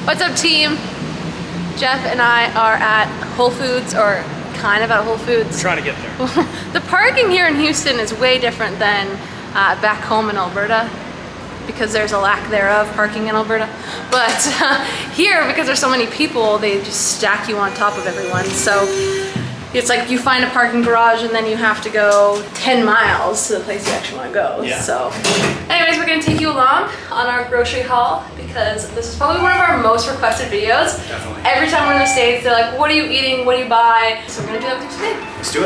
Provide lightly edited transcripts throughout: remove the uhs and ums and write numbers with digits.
What's up, team? Jeff and I are at Whole Foods, or kind of at Whole Foods. We're trying to get there. The parking here in Houston is way different than back home in Alberta, because there's a lack thereof parking in Alberta. But here, because there's so many people, they just stack you on top of everyone. So it's like you find a parking garage and then you have to go 10 miles to the place you actually want to go. Yeah. So anyways, we're gonna take you along on our grocery haul, because this is probably one of our most requested videos. Definitely. Every time we're in the States, they're like, what are you eating? What do you buy? So we're gonna do that with you today. Let's do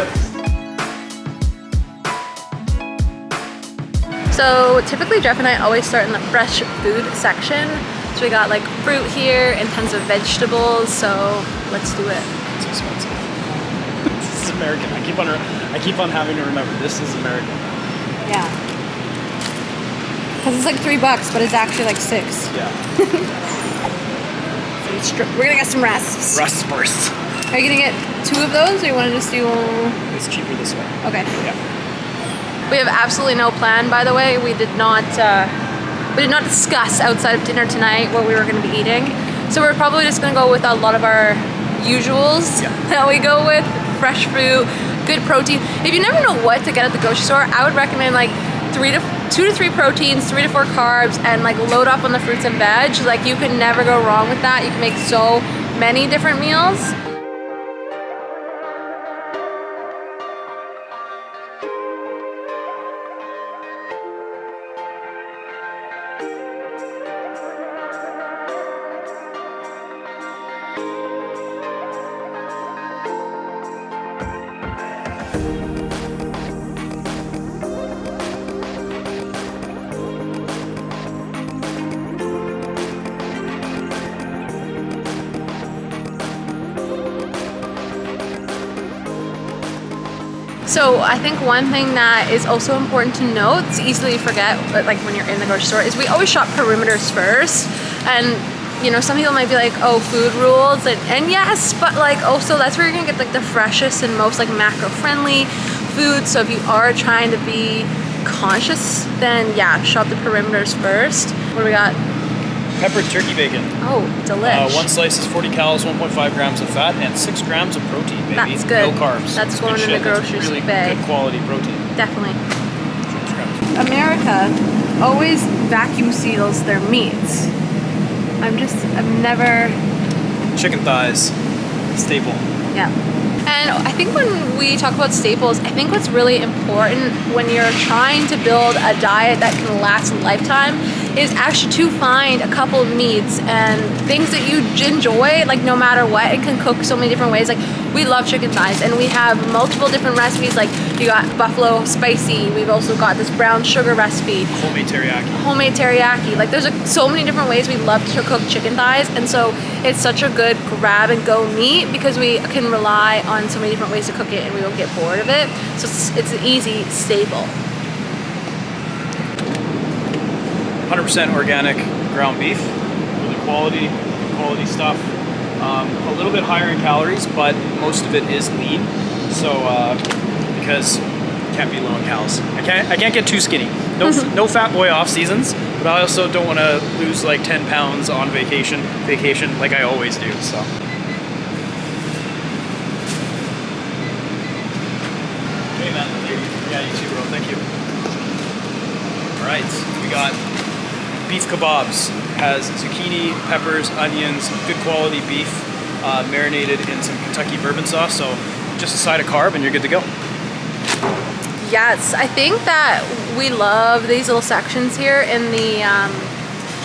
it. So typically Jeff and I always start in the fresh food section. So we got like fruit here and tons of vegetables. So let's do it. It's expensive. This is American. I keep on having to remember this is American. Yeah. Because it's like $3, but it's actually like 6. Yeah. We're gonna get some rasps. Raspers. Are you gonna get 2 of those, or you want to just do? It's cheaper this way. Okay. Yeah. We have absolutely no plan, by the way. We did not discuss outside of dinner tonight what we were going to be eating. So we're probably just going to go with a lot of our usuals that we go with. Fresh fruit, good protein. If you never know what to get at the grocery store, I would recommend like 2 to 3 proteins, 3 to 4 carbs, and like load up on the fruits and veg. Like you can never go wrong with that. You can make so many different meals. So I think one thing that is also important to note, it's easily forget, but like when you're in the grocery store, is we always shop perimeters first. And you know, some people might be like, oh, food rules, and yes, but like also that's where you're gonna get like the freshest and most like macro-friendly food. So if you are trying to be conscious, then yeah, shop the perimeters first. What do we got? Peppered turkey bacon. Oh, delish. One slice is 40 calories, 1.5 grams of fat, and 6 grams of protein, baby. That's good. No carbs. That's going in the grocery really bag. good quality protein. Definitely. America always vacuum seals their meats. I've never... Chicken thighs, staple. Yeah. And I think when we talk about staples, I think what's really important when you're trying to build a diet that can last a lifetime is actually to find a couple of meats and things that you enjoy, like no matter what. It can cook so many different ways. Like we love chicken thighs, and we have multiple different recipes. Like you got buffalo spicy. We've also got this brown sugar recipe. Homemade teriyaki. Homemade teriyaki. Like there's so many different ways we love to cook chicken thighs, and so it's such a good grab and go meat because we can rely on so many different ways to cook it and we won't get bored of it. So it's an easy staple. 100% organic ground beef, really quality stuff. A little bit higher in calories, but most of it is lean. So because you can't be low in calories. I can't get too skinny. No fat boy off seasons, but I also don't want to lose like 10 pounds on vacation like I always do. So. Hey man, yeah, you too, bro. Thank you. All right, we got beef kebabs. Has zucchini, peppers, onions, good quality beef, marinated in some Kentucky bourbon sauce. So just a side of carb and you're good to go. Yes, I think that we love these little sections here in the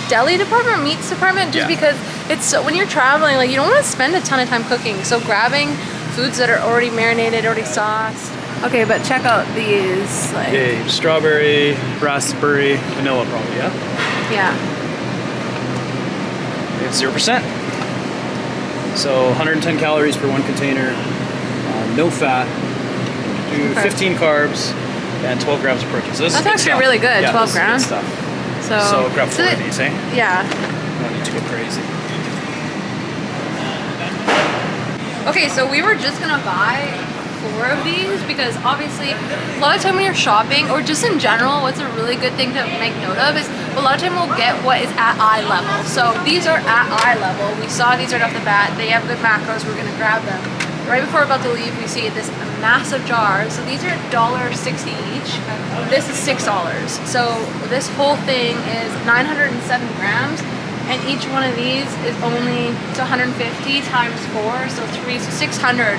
deli department, meats department, just because it's so, when you're traveling, like you don't want to spend a ton of time cooking. So grabbing foods that are already marinated, already sauced. Okay, but check out these. Like, okay, strawberry, raspberry, vanilla probably, yeah? Yeah. It's 0%. So 110 calories per one container, no fat, do 15 carbs, and 12 grams of protein. So this That's is actually really good, yeah, 12 grams. Good stuff. So grab 4 of these, eh? Yeah. No need to go crazy. Okay, so we were just gonna buy 4 of these because obviously a lot of time when you're shopping or just in general, what's a really good thing to make note of is a lot of time we'll get what is at eye level. So these are at eye level. We saw these right off the bat. They have good macros. We're gonna grab them. Right before we're about to leave, we see this massive jar. So these are $1.60 each. This is $6. So this whole thing is 907 grams. And each one of these is only 150 times 4, so 600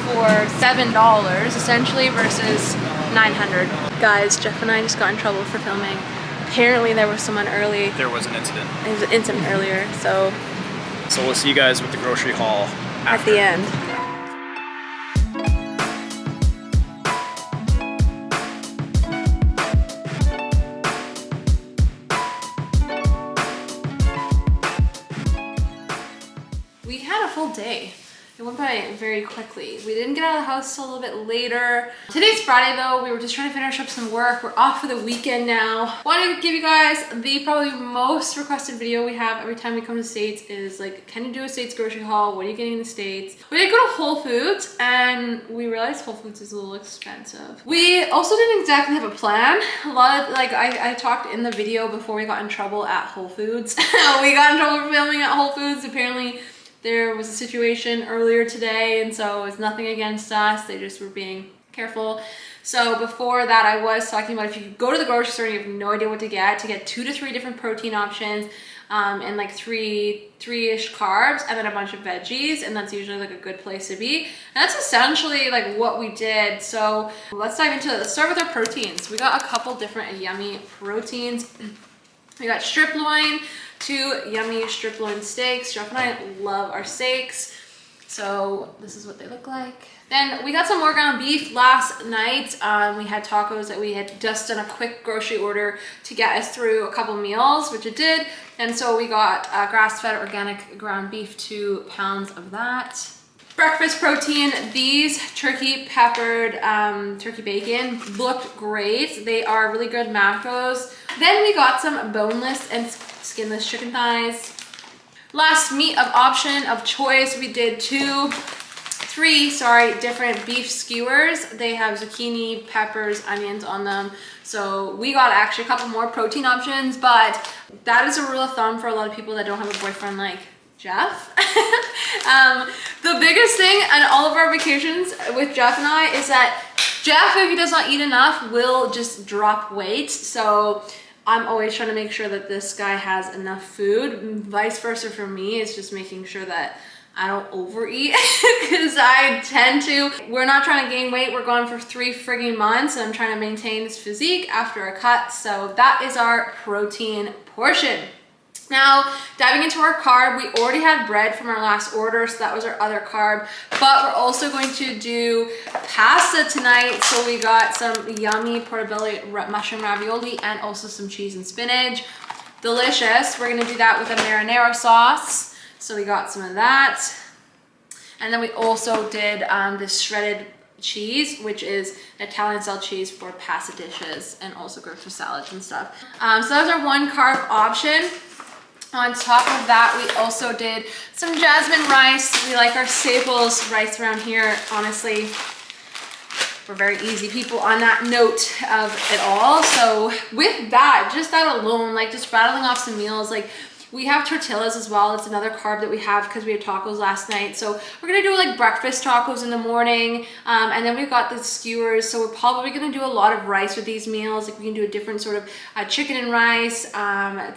for $7 essentially versus 900. Guys, Jeff and I just got in trouble for filming. Apparently there was someone early. There was an incident. There was an incident earlier, so we'll see you guys with the grocery haul at the end. We had a full day. It went by very quickly. We didn't get out of the house till a little bit later. Today's Friday though. We were just trying to finish up some work. We're off for the weekend now. Wanted to give you guys the probably most requested video we have every time we come to the States is like, can you do a States grocery haul? What are you getting in the States? We did go to Whole Foods and we realized Whole Foods is a little expensive. We also didn't exactly have a plan. A lot of, like I talked in the video before we got in trouble at Whole Foods. We got in trouble for filming at Whole Foods. Apparently, there was a situation earlier today, and so it's nothing against us. They just were being careful. So before that, I was talking about if you go to the grocery store and you have no idea what to get 2 to 3 different protein options, and like three-ish carbs, and then a bunch of veggies, and that's usually like a good place to be. And that's essentially like what we did. So let's dive into it. Let's start with our proteins. We got a couple different yummy proteins. We got strip loin, 2 yummy strip loin steaks. Jeff and I love our steaks. So this is what they look like. Then we got some more ground beef last night. We had tacos that we had just done a quick grocery order to get us through a couple meals, which it did. And so we got grass-fed organic ground beef, 2 pounds of that. Breakfast protein, these turkey peppered turkey bacon looked great. They are really good macros. Then we got some boneless and skinless chicken thighs. Last meat of option of choice, we did 3 different beef skewers. They have zucchini, peppers, onions on them. So we got actually a couple more protein options, but that is a rule of thumb for a lot of people that don't have a boyfriend like Jeff. The biggest thing on all of our vacations with Jeff and I is that Jeff, if he does not eat enough, will just drop weight. So I'm always trying to make sure that this guy has enough food. Vice versa for me, it's just making sure that I don't overeat because I tend to. We're not trying to gain weight. We're going for 3 frigging months and I'm trying to maintain this physique after a cut. So that is our protein portion. Now, diving into our carb, we already had bread from our last order, so that was our other carb, but we're also going to do pasta tonight. So we got some yummy portobello mushroom ravioli and also some cheese and spinach. Delicious. We're gonna do that with a marinara sauce. So we got some of that. And then we also did this shredded cheese, which is Italian style cheese for pasta dishes and also good for salads and stuff. So that was our 1 carb option. On top of that, we also did some jasmine rice. We like our staples rice around here. Honestly, we're very easy people on that note of it all. So with that, just that alone, like just rattling off some meals, like we have tortillas as well. It's another carb that we have because we had tacos last night. So we're gonna do like breakfast tacos in the morning. And then we've got the skewers. So we're probably gonna do a lot of rice with these meals. Like we can do a different sort of chicken and rice,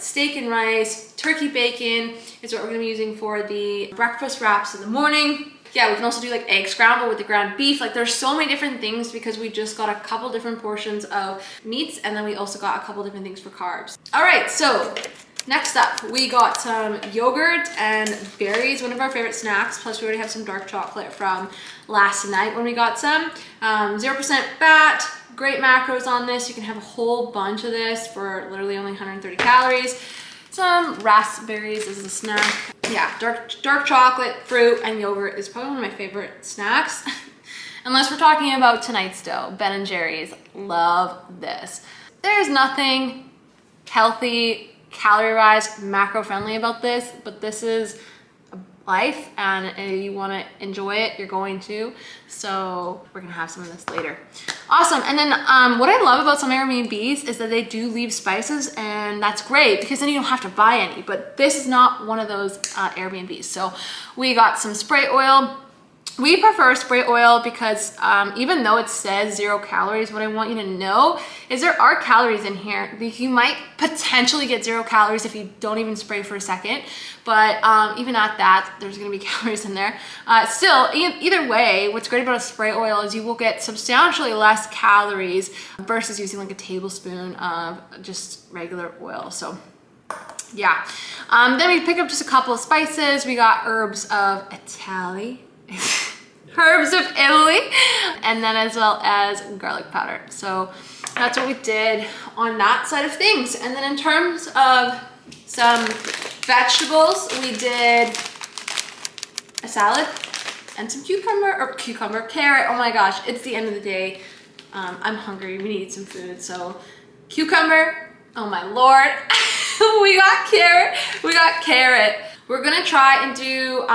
steak and rice, turkey bacon is what we're gonna be using for the breakfast wraps in the morning. Yeah, we can also do like egg scramble with the ground beef. Like there's so many different things because we just got a couple different portions of meats and then we also got a couple different things for carbs. All right, so next up, we got some yogurt and berries, one of our favorite snacks. Plus we already have some dark chocolate from last night when we got some. 0% fat, great macros on this. You can have a whole bunch of this for literally only 130 calories. Some raspberries as a snack. Yeah, dark chocolate, fruit, and yogurt is probably one of my favorite snacks. Unless we're talking about tonight still, Ben & Jerry's. Love this. There's nothing healthy, calorie-wise, macro-friendly about this, but this is life, and you want to enjoy it, you're going to. So we're gonna have some of this later. Awesome. And then what I love about some Airbnbs is that they do leave spices, and that's great because then you don't have to buy any. But this is not one of those Airbnbs. So we got some spray oil. We prefer spray oil because even though it says 0 calories, what I want you to know is there are calories in here. You might potentially get 0 calories if you don't even spray for a second, but even at that, there's gonna be calories in there. Still, either way, what's great about a spray oil is you will get substantially less calories versus using like a tablespoon of just regular oil. So yeah. Then we pick up just a couple of spices. We got herbs of Italy. Herbs of Italy, and then as well as garlic powder. So that's what we did on that side of things. And then in terms of some vegetables, we did a salad and some carrot. Oh my gosh, it's the end of the day. I'm hungry, we need some food. So cucumber, oh my Lord. we got carrot. We're gonna try and do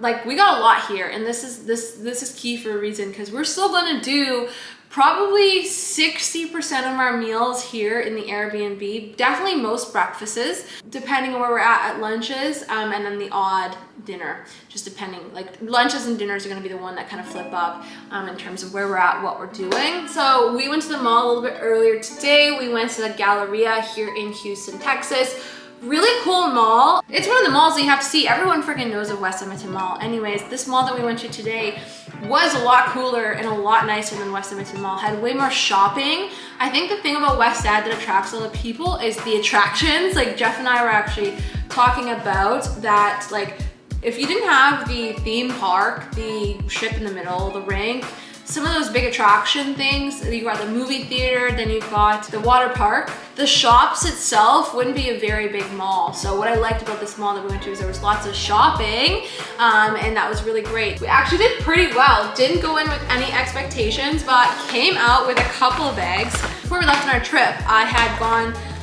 like we got a lot here, and this is key for a reason, because we're still gonna do probably 60% of our meals here in the Airbnb, definitely most breakfasts, depending on where we're at lunches, and then the odd dinner, just depending. Like lunches and dinners are gonna be the one that kind of flip up in terms of where we're at, what we're doing. So we went to the mall a little bit earlier today. We went to the Galleria here in Houston, Texas. Really cool mall. It's one of the malls that you have to see. Everyone freaking knows of West Edmonton Mall. Anyways, this mall that we went to today was a lot cooler and a lot nicer than West Edmonton Mall. Had way more shopping. I think the thing about West Ed that attracts a lot of people is the attractions. Like Jeff and I were actually talking about that, like if you didn't have the theme park, the ship in the middle, the rink, some of those big attraction things, you got the movie theater, then you've got the water park. The shops itself wouldn't be a very big mall. So what I liked about this mall that we went to is there was lots of shopping, and that was really great. We actually did pretty well. Didn't go in with any expectations, but came out with a couple of bags. Before we left on our trip,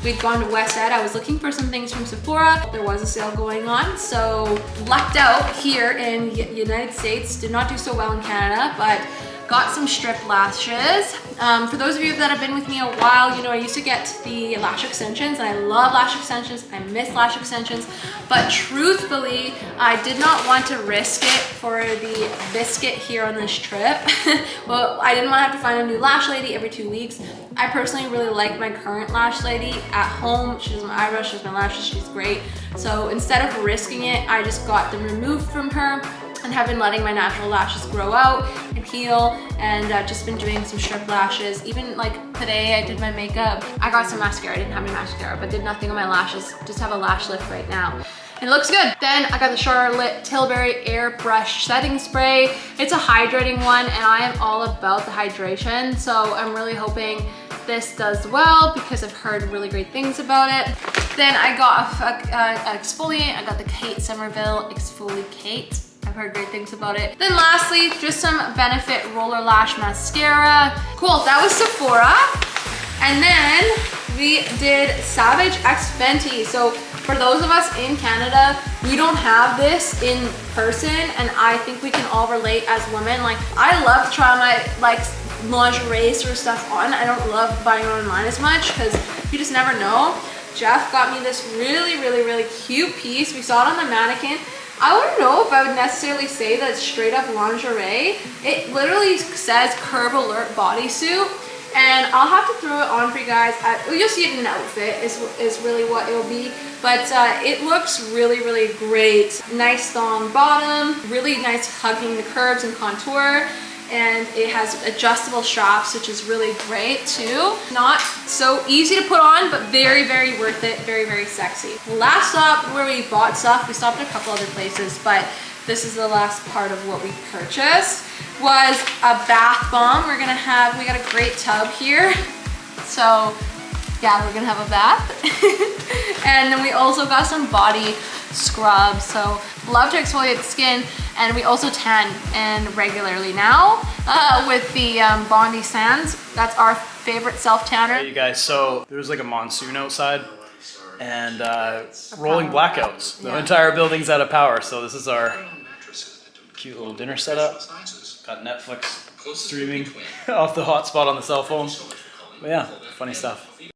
we'd gone to West Ed. I was looking for some things from Sephora. There was a sale going on, so lucked out here in the United States. Did not do so well in Canada, but got some strip lashes. For those of you that have been with me a while, you know I used to get the lash extensions, and I love lash extensions. I miss lash extensions, but truthfully, I did not want to risk it for the biscuit here on this trip. Well, I didn't want to have to find a new lash lady every 2 weeks. I personally really like my current lash lady at home. She does my eyebrows, she does my lashes, she's great. So instead of risking it, I just got them removed from her and have been letting my natural lashes grow out and heal, and just been doing some strip lashes. Even like today I did my makeup. I got some mascara, I didn't have any mascara, but did nothing on my lashes, just have a lash lift right now. It looks good. Then I got the Charlotte Tilbury Airbrush Setting Spray. It's a hydrating one, and I am all about the hydration, so I'm really hoping this does well because I've heard really great things about it. Then I got an exfoliant. I got the Kate Somerville Exfoliate. I've heard great things about it. Then lastly, just some Benefit Roller Lash Mascara. Cool, that was Sephora. And then we did Savage X Fenty. So for those of us in Canada, we don't have this in person, and I think we can all relate as women. Like I love to try my lingerie sort of stuff on. I don't love buying it online as much because you just never know. Jeff got me this really cute piece. We saw it on the mannequin. I wouldn't know if I would necessarily say that it's straight up lingerie. It literally says Curve Alert bodysuit, and I'll have to throw it on for you guys. You'll see it in an outfit is really what it'll be, but it looks really great. Nice thong bottom, really nice hugging the curves and contour. And it has adjustable straps, which is really great too. Not so easy to put on, but very worth it, very sexy. Last stop where we bought stuff, we stopped at a couple other places, but this is the last part of what we purchased, was a bath bomb. We got a great tub here. So yeah, we're gonna have a bath. And then we also got some body scrub. So love to exfoliate the skin, and we also tan and regularly now with the Bondi Sands. That's our favorite self tanner. Hey you guys, so there's like a monsoon outside and rolling blackouts. The entire building's out of power, so this is our cute little dinner setup. Got Netflix streaming off the hotspot on the cell phone. But yeah, funny stuff.